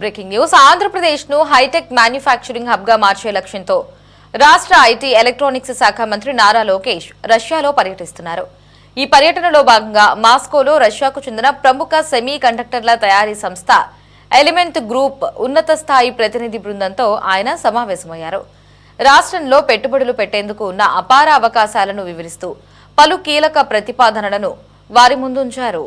Breaking news Andhra Pradesh ను hitech manufacturing hub గా మార్చే లక్ష్యంతో రాష్ట్ర ఐటీ ఎలక్ట్రానిక్స్ శాఖ మంత్రి నారా లోకేష్ రష్యాలో పర్యటిస్తున్నారు. ఈ పర్యటనలో భాగంగా మాస్కోలో రష్యాకు చెందిన ప్రముఖ సెమీ కండక్టర్ల తయారీ సంస్థ ఎలిమెంట్ గ్రూప్ ఉన్నత స్థాయి ప్రతినిధి బృందంతో ఆయన సమావేశమయ్యారు. రాష్ట్రంలో పెట్టుబడులు పెట్టేందుకు ఉన్న అపార అవకాశాలను వివరిస్తూ పలు కీలక ప్రతిపాదనలను వారి ముందుంచారు.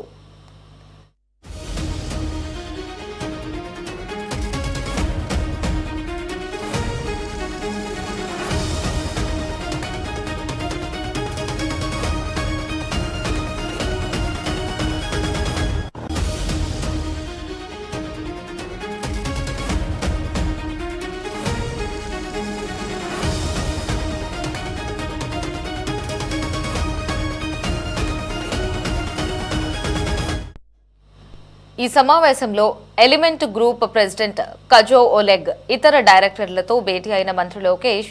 ఈ సమావేశంలో ఎలిమెంట్ గ్రూప్ ప్రెసిడెంట్ కజో ఒలెగ్ ఇతర డైరెక్టర్లతో భేటీ అయిన మంత్రి లోకేష్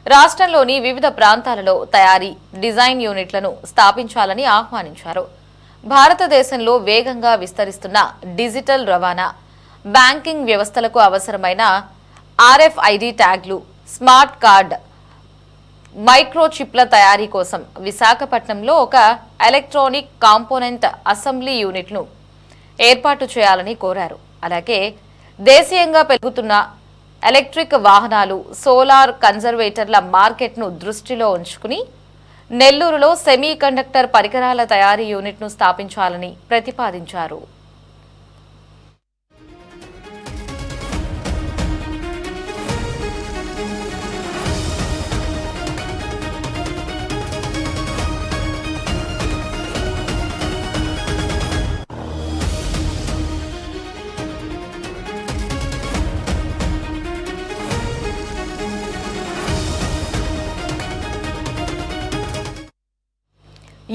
రాష్ట్రంలోని వివిధ ప్రాంతాలలో తయారీ డిజైన్ యూనిట్లను స్థాపించాలని ఆహ్వానించారు. భారతదేశంలో వేగంగా విస్తరిస్తున్న డిజిటల్ రవాణా, బ్యాంకింగ్ వ్యవస్థలకు అవసరమైన RFID ట్యాగ్లు, స్మార్ట్ కార్డ్, మైక్రోచిప్ల తయారీ కోసం విశాఖపట్నంలో ఒక ఎలక్ట్రానిక్ కాంపోనెంట్ అసెంబ్లీ యూనిట్ను ఏర్పాటు చేయాలని కోరారు. అలాగే దేశీయంగా పెరుగుతున్న ఎలక్ట్రిక్ వాహనాలు, సోలార్ కన్జర్వేటర్ల మార్కెట్ను దృష్టిలో ఉంచుకుని నెల్లూరులో సెమీ కండక్టర్ పరికరాల తయారీ యూనిట్ను స్థాపించాలని ప్రతిపాదించారు.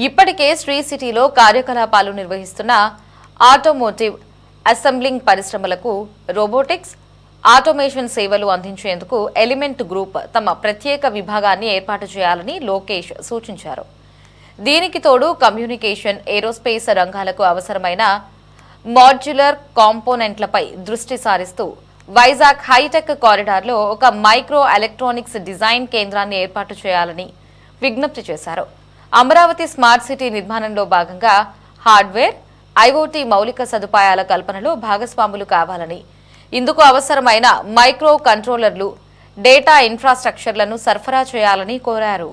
ఇప్పటికే శ్రీ సిటీలో కార్యకలాపాలు నిర్వహిస్తున్న ఆటోమోటివ్ అసెంబ్లింగ్ పరిశ్రమలకు రోబోటిక్స్, ఆటోమేషన్ సేవలు అందించేందుకు ఎలిమెంట్ గ్రూప్ తమ ప్రత్యేక విభాగాన్ని ఏర్పాటు చేయాలని లోకేష్ సూచించారు. దీనికి తోడు కమ్యూనికేషన్, ఏరోస్పేస్ రంగాలకు అవసరమైన మాడ్యులర్ కాంపోనెంట్లపై దృష్టి సారిస్తూ వైజాగ్ హైటెక్ కారిడార్లో ఒక మైక్రో ఎలక్ట్రానిక్స్ డిజైన్ కేంద్రాన్ని ఏర్పాటు చేయాలని విజ్ఞప్తి చేశారు. అమరావతి స్మార్ట్ సిటీ నిర్మాణంలో భాగంగా హార్డ్వేర్, IoT మౌలిక సదుపాయాల కల్పనలో భాగస్వాములు కావాలని, ఇందుకు అవసరమైన మైక్రో కంట్రోలర్లు, డేటా ఇన్ఫ్రాస్ట్రక్చర్లను సరఫరా చేయాలని కోరారు.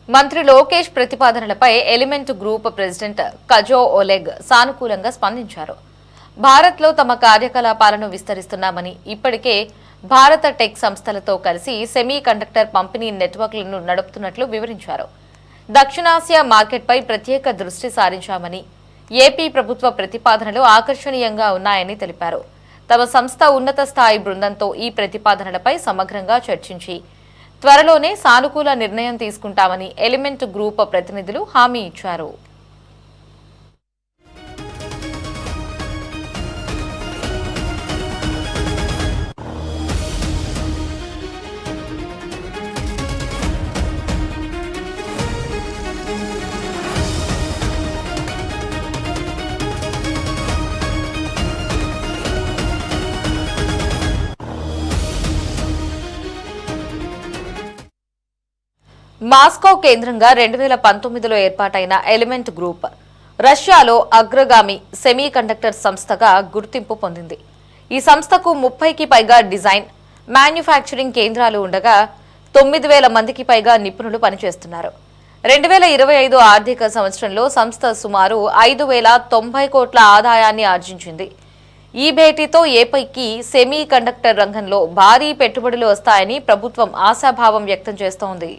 మంత్రి Lokesh ప్రతిపాదనలపై element group president కజో Oleg సానుకూలంగా స్పందించారు. భారత్లో తమ కార్యకలాపాలను విస్తరిస్తున్నామని, ఇప్పటికే భారత టెక్ సంస్థలతో కలిసి సెమీ కండక్టర్ పంపిణీ నెట్వర్క్లను నడుపుతున్నట్లు వివరించారు. దక్షిణాసియా మార్కెట్పై ప్రత్యేక దృష్టి సారించామని, ఏపీ ప్రభుత్వ ప్రతిపాదనలు ఆకర్షణీయంగా ఉన్నాయని తెలిపారు. తమ సంస్థ ఉన్నత స్థాయి బృందంతో ఈ ప్రతిపాదనలపై సమగ్రంగా చర్చించి త్వరలోనే సానుకూల నిర్ణయం తీసుకుంటామని ఎలిమెంట్ గ్రూప్ ప్రతినిధులు హామీ ఇచ్చారు. మాస్కో కేంద్రంగా 2019లో ఏర్పాటైన ఎలిమెంట్ గ్రూప్ రష్యాలో అగ్రగామి సెమీ కండక్టర్ సంస్థగా గుర్తింపు పొందింది. ఈ సంస్థకు 30కి పైగా డిజైన్, మ్యానుఫ్యాక్చరింగ్ కేంద్రాలు ఉండగా 9,000 మందికి పైగా నిపుణులు పనిచేస్తున్నారు. 2025 ఆర్థిక సంవత్సరంలో సంస్థ సుమారు 5,090 కోట్ల ఆదాయాన్ని ఆర్జించింది. ఈ భేటీతో ఏపీకి సెమీ కండక్టర్ రంగంలో భారీ పెట్టుబడులు వస్తాయని ప్రభుత్వం ఆశాభావం వ్యక్తం చేస్తోంది.